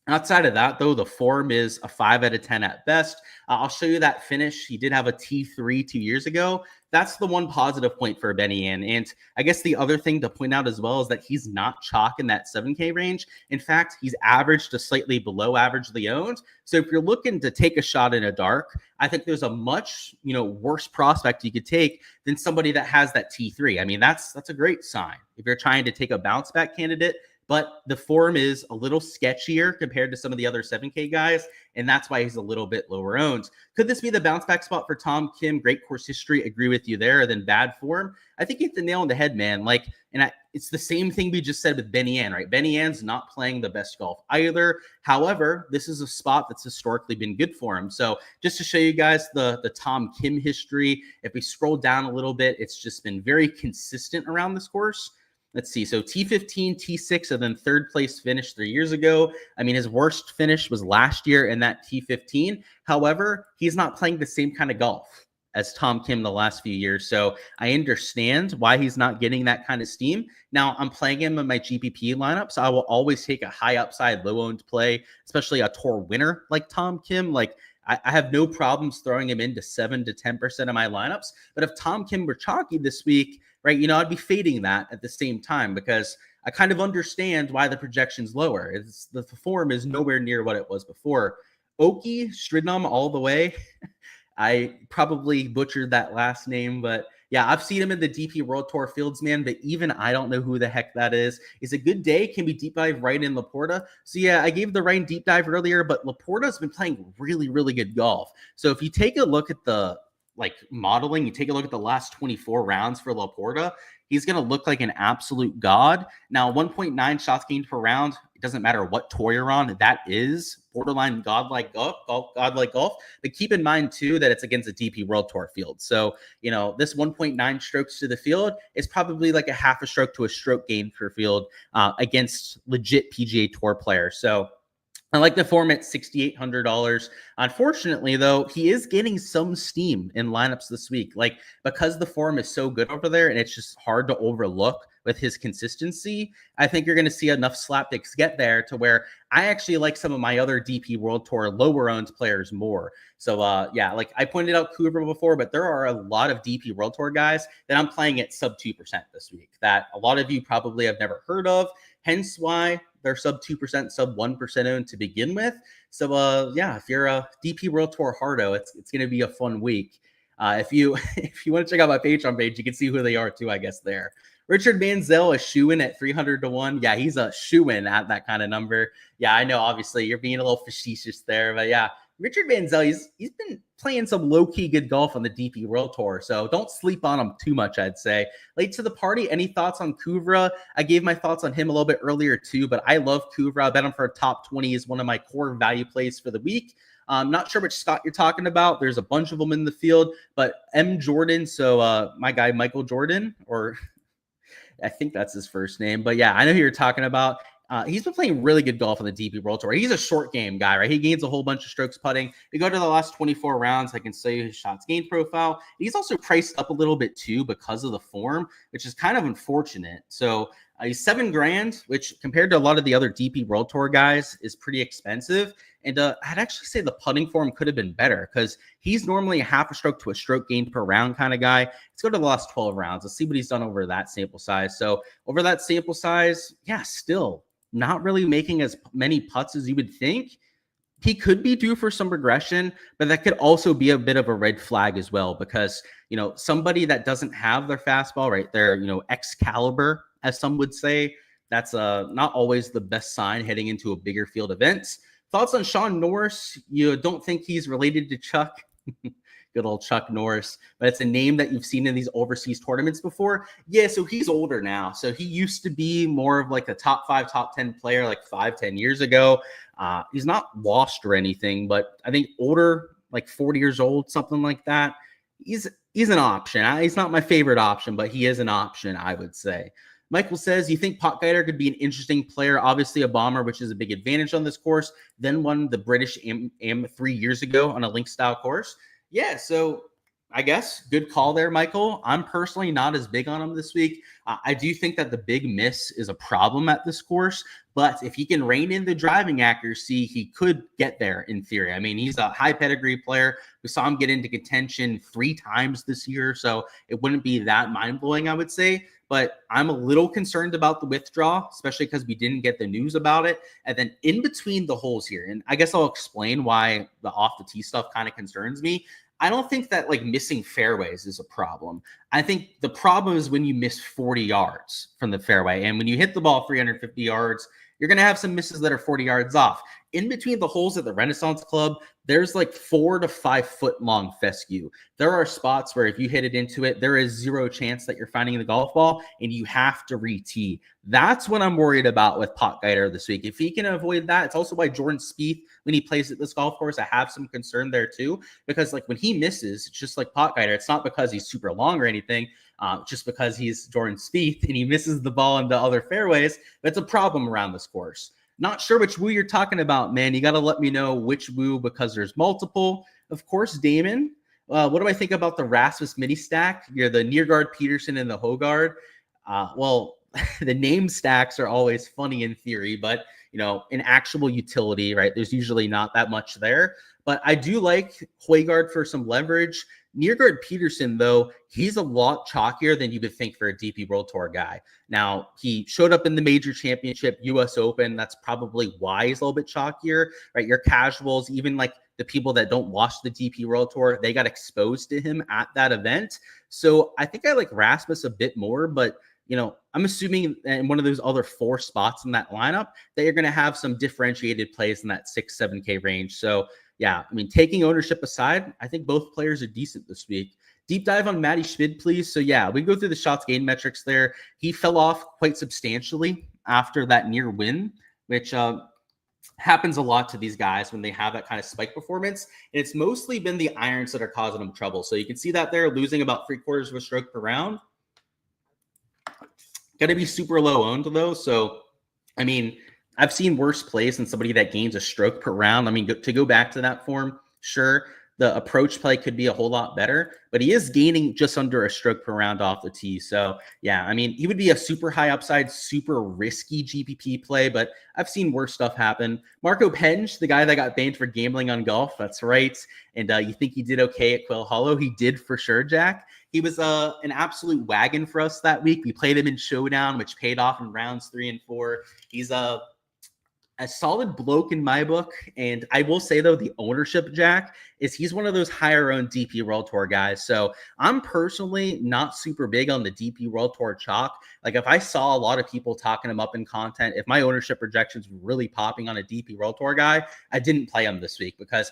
Outside of that, though, the form is a 5 out of 10 at best. I'll show you that finish. He did have a T3 2 years ago. That's the one positive point for Benny Ann. And I guess the other thing to point out as well is that he's not chalk in that 7K range. In fact, he's average to slightly below averagely owned. So if you're looking to take a shot in a dark, I think there's a much, worse prospect you could take than somebody that has that T3. I mean, that's a great sign. If you're trying to take a bounce back candidate, but the form is a little sketchier compared to some of the other 7K guys, and that's why he's a little bit lower owned. Could this be the bounce back spot for Tom Kim? Great course history, agree with you there. Then bad form, I think you hit the nail on the head, man. It's the same thing we just said with Benny Ann, right? Benny Ann's not playing the best golf either. However, this is a spot that's historically been good for him. So just to show you guys the Tom Kim history, if we scroll down a little bit, it's just been very consistent around this course. Let's see. So T15, T6, and then 3rd place finish 3 years ago. I mean, his worst finish was last year in that T15. However, he's not playing the same kind of golf as Tom Kim the last few years. So I understand why he's not getting that kind of steam. Now, I'm playing him in my GPP lineup, so I will always take a high upside, low owned play, especially a tour winner like Tom Kim. Like, I have no problems throwing him into 7 to 10% of my lineups. But if Tom Kim were chalky this week, right, I'd be fading that at the same time, because I kind of understand why the projection's lower. It's the form is nowhere near what it was before. Oki Stridnum all the way. I probably butchered that last name, but yeah, I've seen him in the DP World Tour fields, man, but even I don't know who the heck that is. It's a good day. Can we deep dive right in Laporta? So yeah, I gave the Ryan deep dive earlier, but Laporta's been playing really, really good golf. So if you take a look at the modeling, you take a look at the last 24 rounds for Laporta, he's going to look like an absolute god. Now, 1.9 shots gained per round, it doesn't matter what tour you're on, that is borderline godlike golf. But keep in mind, too, that it's against a DP World Tour field. So, this 1.9 strokes to the field is probably like a half a stroke to a stroke gain per field against legit PGA Tour players. So I like the form at $6,800. Unfortunately, though, he is getting some steam in lineups this week. Because the form is so good over there and it's just hard to overlook with his consistency, I think you're going to see enough slapdicks get there to where I actually like some of my other DP World Tour lower owned players more. So, I pointed out Cooper before, but there are a lot of DP World Tour guys that I'm playing at sub 2% this week that a lot of you probably have never heard of. Hence why they're sub 2%, sub 1% owned to begin with. So, if you're a DP World Tour hardo, it's going to be a fun week. If you want to check out my Patreon page, you can see who they are too, I guess, there. Richard Manziel, a shoe-in at 300 to 1. Yeah, he's a shoe-in at that kind of number. Yeah, I know, obviously, you're being a little facetious there. But yeah, Richard Manziel, he's been playing some low-key good golf on the DP World Tour, so don't sleep on him too much, I'd say. Late to the party, any thoughts on Kuvra? I gave my thoughts on him a little bit earlier too, but I love Kuvra. I bet him for a top 20 is one of my core value plays for the week. I'm not sure which Scott you're talking about. There's a bunch of them in the field, but M. Jordan, so my guy Michael Jordan, or I think that's his first name, but yeah, I know who you're talking about. He's been playing really good golf on the DP World Tour. He's a short game guy, right? He gains a whole bunch of strokes putting. You go to the last 24 rounds, I can show you his shots gained profile. He's also priced up a little bit too because of the form, which is kind of unfortunate. So he's $7,000, which compared to a lot of the other DP World Tour guys is pretty expensive. And I'd actually say the putting form could have been better because he's normally a half a stroke to a stroke gained per round kind of guy. Let's go to the last 12 rounds. Let's see what he's done over that sample size. So over that sample size, yeah, still not really making as many putts as you would think. He could be due for some regression, but that could also be a bit of a red flag as well because, somebody that doesn't have their fastball, right, their, Excalibur, as some would say, that's not always the best sign heading into a bigger field event. Thoughts on Sean Norris? You don't think he's related to Chuck? Good old Chuck Norris, but it's a name that you've seen in these overseas tournaments before. Yeah, so he's older now. So he used to be more of like a top 5, top 10 player like 5-10 years ago. He's not washed or anything, but I think older, like 40 years old, something like that. He's an option. He's not my favorite option, but he is an option, I would say. Michael says, you think Potgieter could be an interesting player? Obviously a bomber, which is a big advantage on this course. Then won the British Am 3 years ago on a link style course. Yeah, so I guess good call there, Michael. I'm personally not as big on him this week. I do think that the big miss is a problem at this course, but if he can rein in the driving accuracy, he could get there in theory. I mean, he's a high pedigree player. We saw him get into contention 3 times this year, so it wouldn't be that mind-blowing, I would say. But I'm a little concerned about the withdrawal, especially because we didn't get the news about it. And then in between the holes here, and I guess I'll explain why the off the tee stuff kind of concerns me. I don't think that like missing fairways is a problem. I think the problem is when you miss 40 yards from the fairway. And when you hit the ball 350 yards, you're going to have some misses that are 40 yards off. In between the holes at the Renaissance Club, there's like 4 to 5 foot long fescue. There are spots where if you hit it into it, there is 0 chance that you're finding the golf ball and you have to re-tee. That's what I'm worried about with Potgieter this week. If he can avoid that, it's also why Jordan Spieth, when he plays at this golf course, I have some concern there too, because like when he misses, it's just like Potgieter. It's not because he's super long or anything, just because he's Jordan Spieth and he misses the ball into other fairways. That's a problem around this course. Not sure which woo you're talking about, man. You got to let me know which woo because there's multiple. Of course, Damon. What do I think about the Rasmus mini stack? You're the Nearguard, Peterson, and the Hogard. Well, the name stacks are always funny in theory, but in actual utility, right? There's usually not that much there. But I do like Højgaard for some leverage. Nearguard Peterson, though, he's a lot chalkier than you would think for a DP World Tour guy. Now, he showed up in the major championship, US Open. That's probably why he's a little bit chalkier, right? Your casuals, even like the people that don't watch the DP World Tour, they got exposed to him at that event. So I think I like Rasmus a bit more, but I'm assuming in one of those other 4 spots in that lineup that you're going to have some differentiated plays in that 6-7K range. So yeah, I mean, taking ownership aside, I think both players are decent this week. Deep dive on Matty Schmid, please. So yeah, we go through the shots gained metrics there. He fell off quite substantially after that near win, which happens a lot to these guys when they have that kind of spike performance. And it's mostly been the irons that are causing them trouble. So you can see that they're losing about 3/4 of a stroke per round. Got to be super low owned though. So, I mean, I've seen worse plays than somebody that gains a stroke per round. I mean, to go back to that form, sure, the approach play could be a whole lot better, but he is gaining just under a stroke per round off the tee. So, yeah, I mean, he would be a super high upside, super risky GPP play, but I've seen worse stuff happen. Marco Penge, the guy that got banned for gambling on golf, that's right. And you think he did okay at Quail Hollow? He did for sure, Jack. He was an absolute wagon for us that week. We played him in Showdown, which paid off in rounds 3 and 4. He's a solid bloke in my book. And I will say, though, the ownership, Jack, is he's one of those higher owned DP World Tour guys. So I'm personally not super big on the DP World Tour chalk. Like if I saw a lot of people talking him up in content, if my ownership projections were really popping on a DP World Tour guy, I didn't play him this week because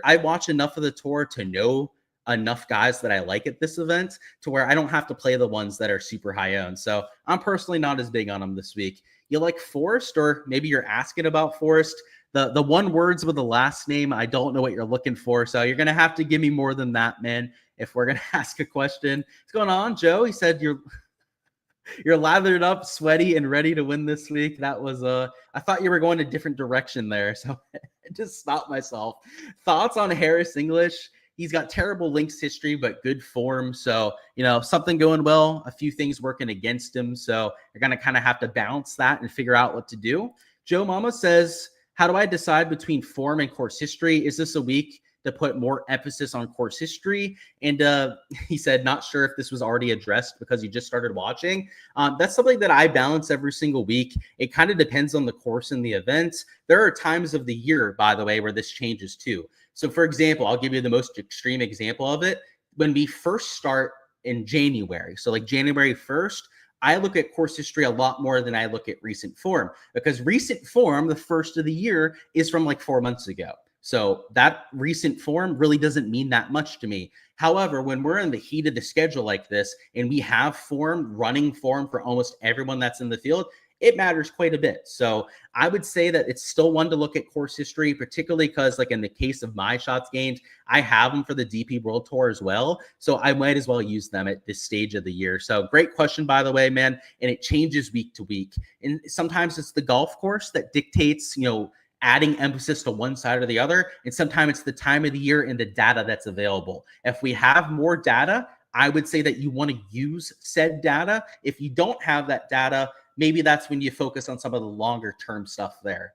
I watch enough of the tour to know enough guys that I like at this event to where I don't have to play the ones that are super high owned. So I'm personally not as big on them this week. You like Forrest, or maybe you're asking about Forrest. The one words with the last name, I don't know what you're looking for. So you're going to have to give me more than that, man, if we're going to ask a question. What's going on, Joe? He said you're lathered up, sweaty, and ready to win this week. That was I thought you were going a different direction there. So I just stopped myself. Thoughts on Harris English? He's got terrible links history, but good form. So, something going well, a few things working against him. So you're going to kind of have to balance that and figure out what to do. Joe Mama says, how do I decide between form and course history? Is this a week to put more emphasis on course history? And he said, not sure if this was already addressed because you just started watching. That's something that I balance every single week. It kind of depends on the course and the events. There are times of the year, by the way, where this changes too. So for example, I'll give you the most extreme example of it. When we first start in January, so like January 1st, I look at course history a lot more than I look at recent form, because recent form, the first of the year, is from like 4 months ago. So that recent form really doesn't mean that much to me. However, when we're in the heat of the schedule like this and we have running form for almost everyone that's in the field, it matters quite a bit. So I would say that it's still one to look at course history, particularly because like in the case of my shots gained, I have them for the DP World Tour as well. So I might as well use them at this stage of the year. So great question, by the way, man. And it changes week to week. And sometimes it's the golf course that dictates, adding emphasis to one side or the other. And sometimes it's the time of the year and the data that's available. If we have more data, I would say that you want to use said data. If you don't have that data, maybe that's when you focus on some of the longer term stuff there.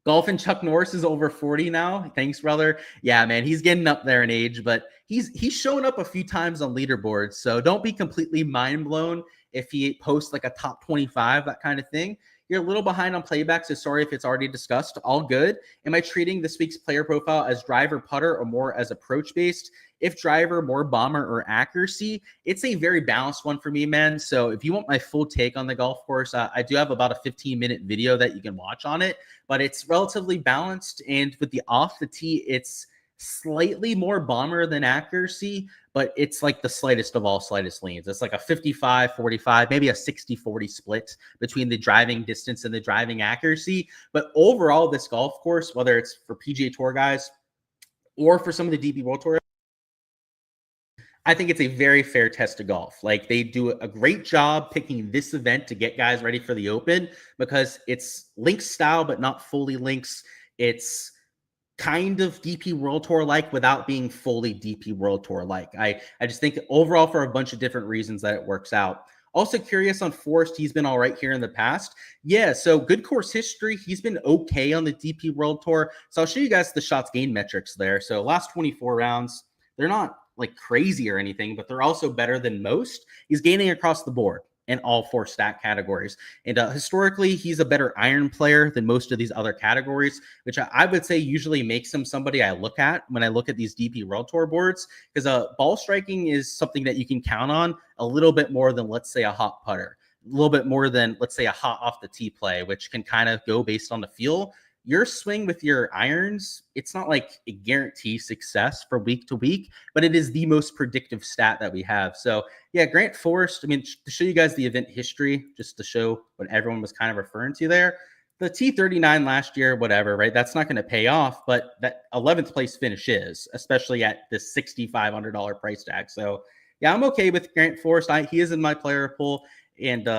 Golf and Chuck Norris is over 40 now. Thanks, brother. Yeah, man, he's getting up there in age, but he's shown up a few times on leaderboards. So don't be completely mind blown if he posts like a top 25, that kind of thing. You're a little behind on playback, so sorry if it's already discussed. All good. Am I treating this week's player profile as driver putter or more as approach based? If driver, more bomber or accuracy, it's a very balanced one for me, man. So if you want my full take on the golf course, I do have about a 15-minute video that you can watch on it, but it's relatively balanced. And with the off the tee, it's slightly more bomber than accuracy, but it's like the slightest of all slightest leans. It's like a 55-45, maybe a 60-40 split between the driving distance and the driving accuracy. But overall, this golf course, whether it's for PGA Tour guys or for some of the DP World Tour, I think it's a very fair test of golf. Like they do a great job picking this event to get guys ready for the Open because it's links style, but not fully links. It's kind of DP World Tour like without being fully DP World Tour like. I just think overall for a bunch of different reasons that it works out. Also curious on Forrest. He's been all right here in the past. Yeah, so good course history. He's been okay on the DP World Tour. So I'll show you guys the shots gained metrics there. So last 24 rounds, they're not like crazy or anything, but they're also better than most. He's gaining across the board in all 4 stat categories. And historically, he's a better iron player than most of these other categories, which I would say usually makes him somebody I look at when I look at these DP World Tour boards, because ball striking is something that you can count on a little bit more than, let's say, a hot putter, a little bit more than, let's say, a hot off the tee play, which can kind of go based on the feel. Your swing with your irons, it's not like a guarantee success for week to week, but it is the most predictive stat that we have. So yeah, Grant Forrest, I mean, to show you guys the event history, just to show what everyone was kind of referring to there, the T39 last year, whatever, right? That's not going to pay off, but that 11th place finish is, especially at this $6,500 price tag. So yeah, I'm okay with Grant Forrest. He is in my player pool, and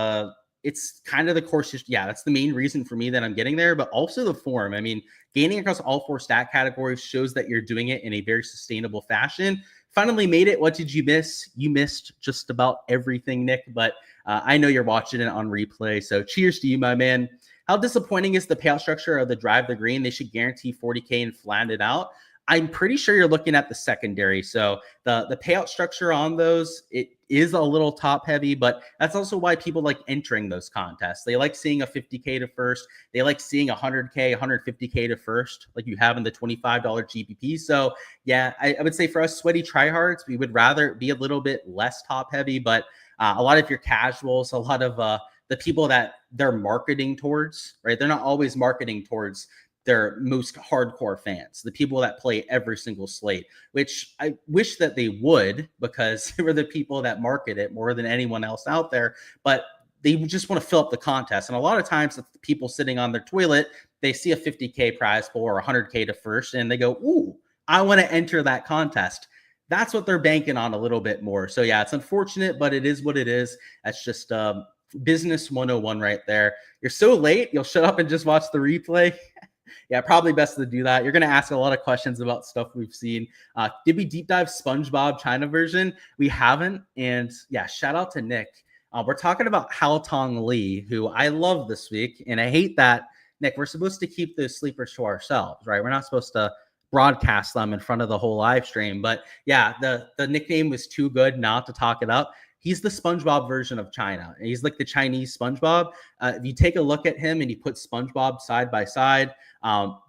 it's kind of the course. Yeah, that's the main reason for me that I'm getting there, but also the form. I mean, gaining across all 4 stat categories shows that you're doing it in a very sustainable fashion. Finally made it. What did you miss? You missed just about everything, Nick, but I know you're watching it on replay. So cheers to you, my man. How disappointing is the payout structure of the drive the green? They should guarantee 40K and flatten it out. I'm pretty sure you're looking at the secondary. So the payout structure on those, it is a little top heavy, but that's also why people like entering those contests. They like seeing a 50K to first. They like seeing 100K, 150K to first, like you have in the $25 GPP. So yeah, I would say for us sweaty tryhards, we would rather be a little bit less top heavy, but a lot of your casuals, a lot of the people that they're marketing towards, right? They're not always marketing towards their most hardcore fans, the people that play every single slate, which I wish that they would, because they were the people that market it more than anyone else out there. But they just want to fill up the contest. And a lot of times it's the people sitting on their toilet, they see a 50K prize pool or 100K to first, and they go, ooh, I want to enter that contest. That's what they're banking on a little bit more. So yeah, it's unfortunate, but it is what it is. That's just business 101 right there. You're so late, you'll shut up and just watch the replay. Yeah, probably best to do that. You're going to ask a lot of questions about stuff we've seen. Did we deep dive SpongeBob China version? We haven't. And yeah, shout out to Nick. We're talking about Haotong Li, who I love this week. And I hate that, Nick, we're supposed to keep those sleepers to ourselves, right? We're not supposed to broadcast them in front of the whole live stream. But yeah, the nickname was too good not to talk it up. He's the SpongeBob version of China. He's like the Chinese SpongeBob. If you take a look at him and you put SpongeBob side by side,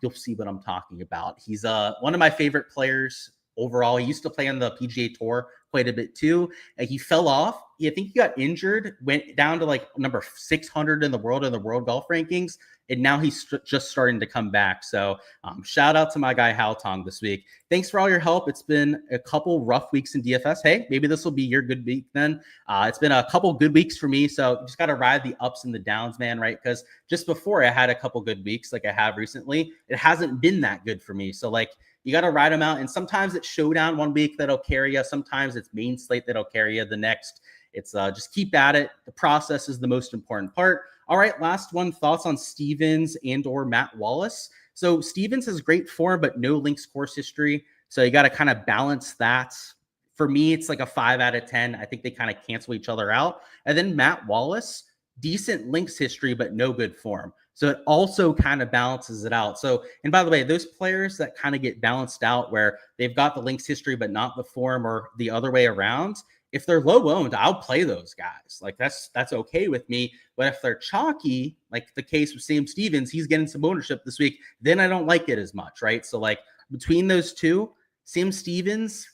you'll see what I'm talking about. He's one of my favorite players overall. He used to play on the PGA Tour quite a bit too. He fell off. I think he got injured, went down to like number 600 in the world golf rankings, and now he's just starting to come back. So shout out to my guy Haotong this week. Thanks for all your help. It's been a couple rough weeks in DFS. Hey, maybe this will be your good week then. It's been a couple good weeks for me, so just got to ride the ups and the downs, man, right? Because just before I had a couple good weeks like I have recently, it hasn't been that good for me. So like, you got to ride them out. And sometimes it's showdown one week that'll carry you. Sometimes it's main slate that'll carry you the next. It's just keep at it. The process is the most important part. All right, last one, thoughts on Stevens and or Matt Wallace. So Stevens has great form, but no links course history. So you got to kind of balance that. For me, it's like a 5 out of 10. I think they kind of cancel each other out. And then Matt Wallace, decent links history, but no good form. So it also kind of balances it out. So, and by the way, those players that kind of get balanced out where they've got the links history, but not the form, or the other way around, if they're low owned, I'll play those guys. Like that's okay with me. But if they're chalky, like the case with Sam Stevens, he's getting some ownership this week, then I don't like it as much, right? So like between those two, Sam Stevens,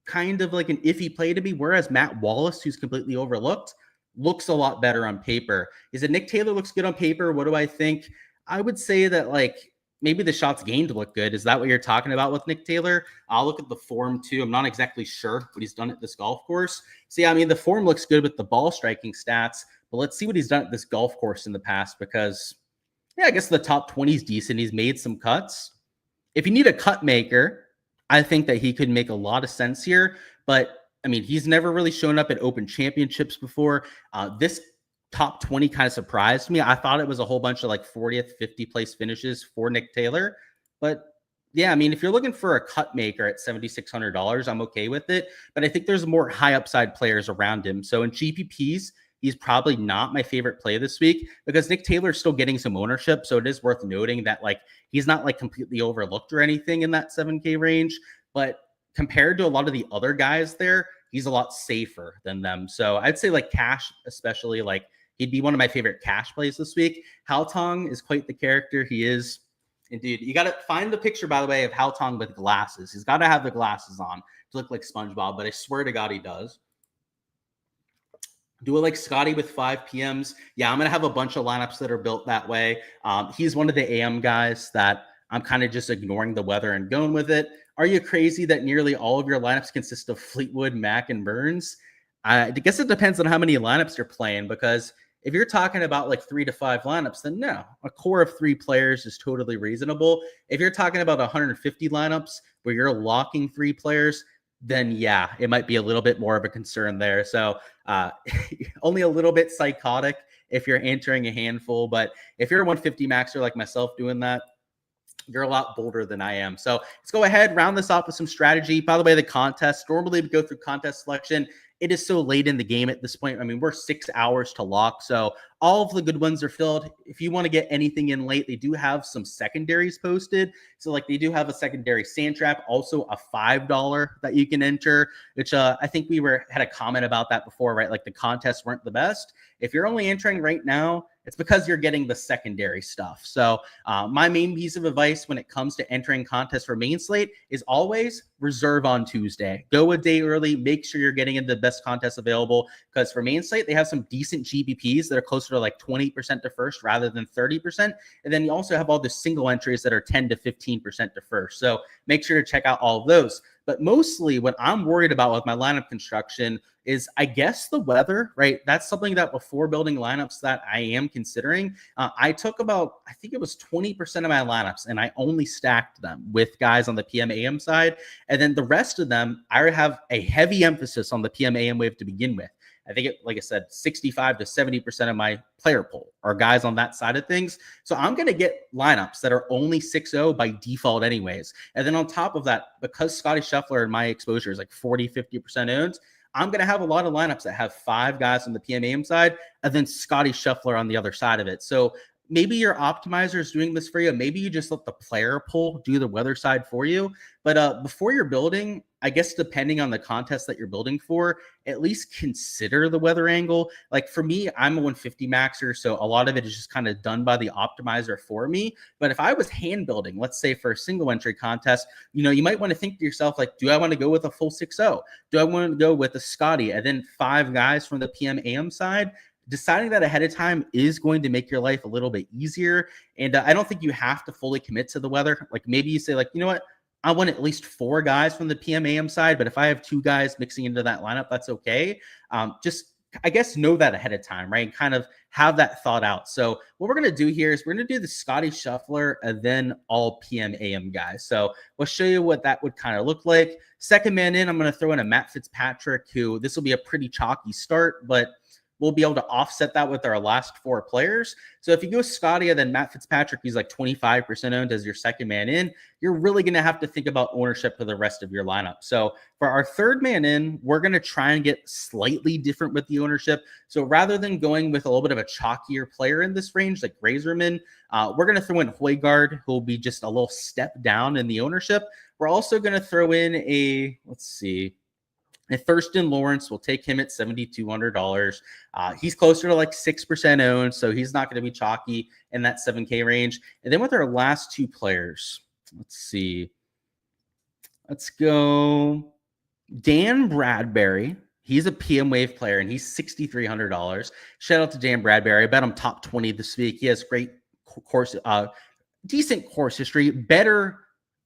kind of like an iffy play to me, whereas Matt Wallace, who's completely overlooked, looks a lot better on paper. Is it Nick Taylor looks good on paper? What do I think? I would say that like maybe the shots gained look good. Is that what you're talking about with Nick Taylor? I'll look at the form too. I'm not exactly sure what he's done at this golf course. So yeah, I mean, the form looks good with the ball striking stats, but let's see what he's done at this golf course in the past, because yeah, I guess the top 20 is decent. He's made some cuts. If you need a cut maker, I think that he could make a lot of sense here, but I mean, he's never really shown up at Open Championships before. This top 20 kind of surprised me. I thought it was a whole bunch of like 40th, 50 place finishes for Nick Taylor. But yeah, I mean, if you're looking for a cut maker at $7,600, I'm okay with it. But I think there's more high upside players around him. So in GPPs, he's probably not my favorite play this week, because Nick Taylor's still getting some ownership. So it is worth noting that like he's not like completely overlooked or anything in that 7K range. But compared to a lot of the other guys there, he's a lot safer than them. So I'd say like cash, especially, like he'd be one of my favorite cash plays this week. Haotong is quite the character. He is indeed. You got to find the picture, by the way, of Haotong with glasses. He's got to have the glasses on to look like SpongeBob, but I swear to God he does. Do it like Scotty with 5 PMs. Yeah, I'm going to have a bunch of lineups that are built that way. He's one of the AM guys that I'm kind of just ignoring the weather and going with it. Are you crazy that nearly all of your lineups consist of Fleetwood, Mac, and Burns? I guess it depends on how many lineups you're playing, because if you're talking about like 3 to 5 lineups, then no, a core of 3 players is totally reasonable. If you're talking about 150 lineups where you're locking 3 players, then yeah, it might be a little bit more of a concern there. So only a little bit psychotic if you're entering a handful, but if you're a 150 maxer like myself doing that, you're a lot bolder than I am. So let's go ahead, round this off with some strategy. By the way, the contest, normally we go through contest selection. it is so late in the game at this point. I mean, we're 6 hours to lock, so all of the good ones are filled. If you want to get anything in late, they do have some secondaries posted. So like they do have a secondary sand trap, also a $5 that you can enter, which I think we had a comment about that before, right? Like the contests weren't the best. If you're only entering right now, it's because you're getting the secondary stuff. So my main piece of advice when it comes to entering contests for main slate is always reserve on Tuesday. Go a day early. Make sure you're getting into the best contests available, because for main slate, they have some decent GPPs that are closer to like 20% to first rather than 30%. And then you also have all the single entries that are 10 to 15% to first. So make sure to check out all of those. But mostly what I'm worried about with my lineup construction is, I guess, the weather, right? That's something that before building lineups that I am considering. I took about, I think it was 20% of my lineups, and I only stacked them with guys on the PM AM side. And then the rest of them, I have a heavy emphasis on the PM AM wave to begin with. I think like I said, 65 to 70% of my player pool are guys on that side of things. So I'm going to get lineups that are only 6-0 by default anyways. And then on top of that, because Scotty Scheffler and my exposure is like 40, 50% owned, I'm going to have a lot of lineups that have 5 guys on the PMAM side and then Scotty Scheffler on the other side of it. So maybe your optimizer is doing this for you. Maybe you just let the player pool do the weather side for you. But before you're building, I guess depending on the contest that you're building for, at least consider the weather angle. Like for me, I'm a 150 maxer, so a lot of it is just kind of done by the optimizer for me. But if I was hand building, let's say for a single entry contest, you might want to think to yourself, like, do I want to go with a full 6-0? Do I want to go with a Scotty and then 5 guys from the PM AM side? Deciding that ahead of time is going to make your life a little bit easier. And I don't think you have to fully commit to the weather. Like maybe you say, like, you know what? I want at least 4 guys from the PMAM side, but if I have 2 guys mixing into that lineup, that's okay. Just, I guess, know that ahead of time, right? And kind of have that thought out. So what we're going to do here is we're going to do the Scotty Scheffler and then all PMAM guys. So we'll show you what that would kind of look like. Second man in, I'm going to throw in a Matt Fitzpatrick, who this will be a pretty chalky start, but we'll be able to offset that with our last 4 players. So if you go Scotty and then Matt Fitzpatrick, he's like 25% owned as your second man in, you're really going to have to think about ownership for the rest of your lineup. So for our third man in, we're going to try and get slightly different with the ownership. So rather than going with a little bit of a chalkier player in this range, like Razorman, we're going to throw in Højgaard, who will be just a little step down in the ownership. We're also going to throw in a, let's see, and Thurston Lawrence, will take him at $7,200. He's closer to like 6% owned, so he's not going to be chalky in that 7K range. And then with our last 2 players, let's see. Let's go Dan Bradbury. He's a PM Wave player, and he's $6,300. Shout out to Dan Bradbury. I bet I'm top 20 this week. He has great course, decent course history, better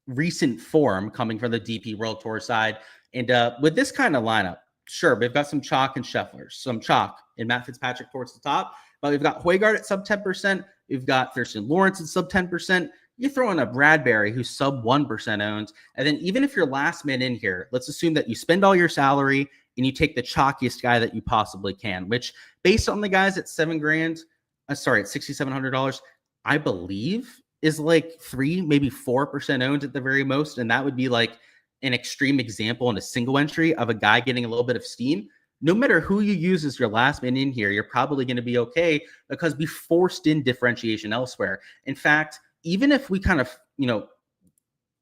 recent form coming from the DP World Tour side. And with this kind of lineup, sure, we've got some chalk and Schefflers, some chalk and Matt Fitzpatrick towards the top, but we've got Højgaard at sub 10%. We've got Thurston Lawrence at sub 10%. You throw in a Bradbury who's sub 1% owned. And then even if you're last man in here, let's assume that you spend all your salary and you take the chalkiest guy that you possibly can, which based on the guys at $7,000, at $6,700, I believe is like 3, maybe 4% owned at the very most. And that would be like an extreme example in a single entry of a guy getting a little bit of steam. No matter who you use as your last man in here, you're probably going to be okay because we forced in differentiation elsewhere. In fact, even if we kind of,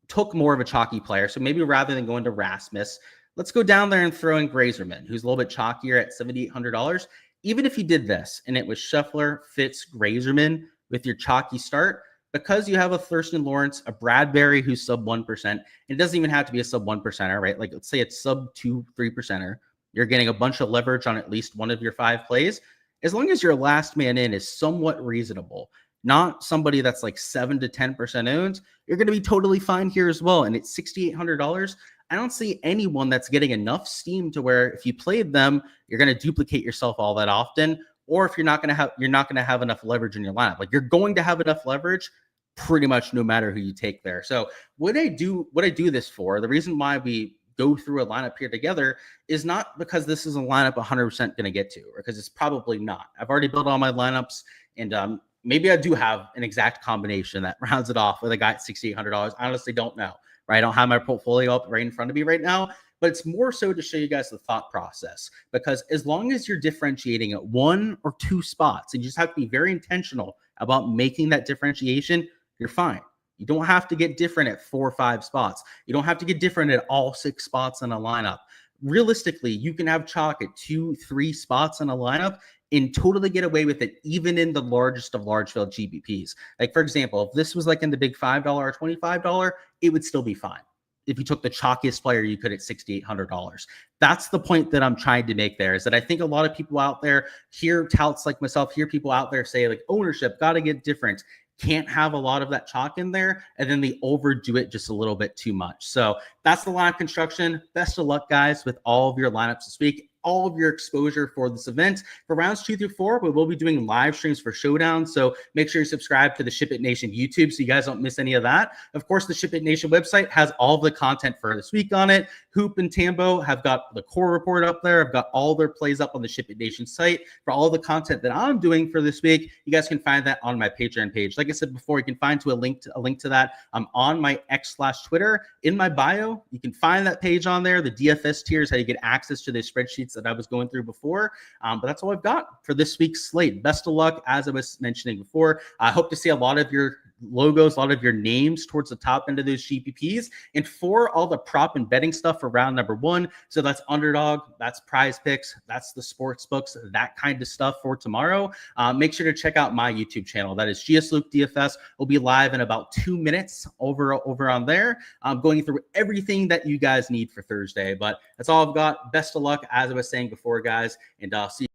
took more of a chalky player, so maybe rather than going to Rasmus, let's go down there and throw in Grazerman, who's a little bit chalkier at $7,800. Even if you did this and it was Scheffler, Fitz, Grazerman with your chalky start, because you have a Thurston Lawrence, a Bradbury who's sub 1%, it doesn't even have to be a sub 1%er, right? Like let's say it's sub 2-3%er. You're getting a bunch of leverage on at least one of your 5 plays. As long as your last man in is somewhat reasonable, not somebody that's like 7 to 10% owned, you're going to be totally fine here as well. And it's $6,800. I don't see anyone that's getting enough steam to where if you played them, you're going to duplicate yourself all that often. Or if you're not going to have enough leverage in your lineup. Like you're going to have enough leverage pretty much no matter who you take there. So what I do this for, the reason why we go through a lineup here together is not because this is a lineup 100% going to get to, or because it's probably not. I've already built all my lineups, and maybe I do have an exact combination that rounds it off with a guy at $6,800. I honestly don't know, right? I don't have my portfolio up right in front of me right now, but it's more so to show you guys the thought process, because as long as you're differentiating at 1 or 2 spots, and you just have to be very intentional about making that differentiation, you're fine. You don't have to get different at 4 or 5 spots. You don't have to get different at all 6 spots in a lineup. Realistically, you can have chalk at 2, 3 spots in a lineup and totally get away with it, even in the largest of large field GPPs. Like, for example, if this was like in the big $5 or $25, it would still be fine if you took the chalkiest player you could at $6,800. That's the point that I'm trying to make there, is that I think a lot of people out there hear touts like myself, hear people out there say like ownership, got to get different. Can't have a lot of that chalk in there, and then they overdo it just a little bit too much. So that's the lineup construction. Best of luck, guys, with all of your lineups this week, all of your exposure for this event. For rounds 2 through 4, we will be doing live streams for Showdown, so make sure you subscribe to the SHIPIT Nation YouTube so you guys don't miss any of that. Of course, the SHIPIT Nation website has all the content for this week on it. Hoop and Tambo have got the core report up there. I've got all their plays up on the SHIPIT Nation site. For all the content that I'm doing for this week, you guys can find that on my Patreon page. Like I said before, you can find a link to that. I'm on my X/Twitter. In my bio, you can find that page on there. The DFS tiers, how you get access to the spreadsheets that I was going through before. But that's all I've got for this week's slate. Best of luck, as I was mentioning before. I hope to see a lot of your logos, a lot of your names towards the top end of those GPPs. And for all the prop and betting stuff for round number 1, so that's underdog, that's prize picks, that's the sports books, that kind of stuff for tomorrow. Make sure to check out my YouTube channel. That is LukeDFS. We'll be live in about 2 minutes over on there, going through everything that you guys need for Thursday. But that's all I've got. Best of luck, as I was saying before, guys, and see you.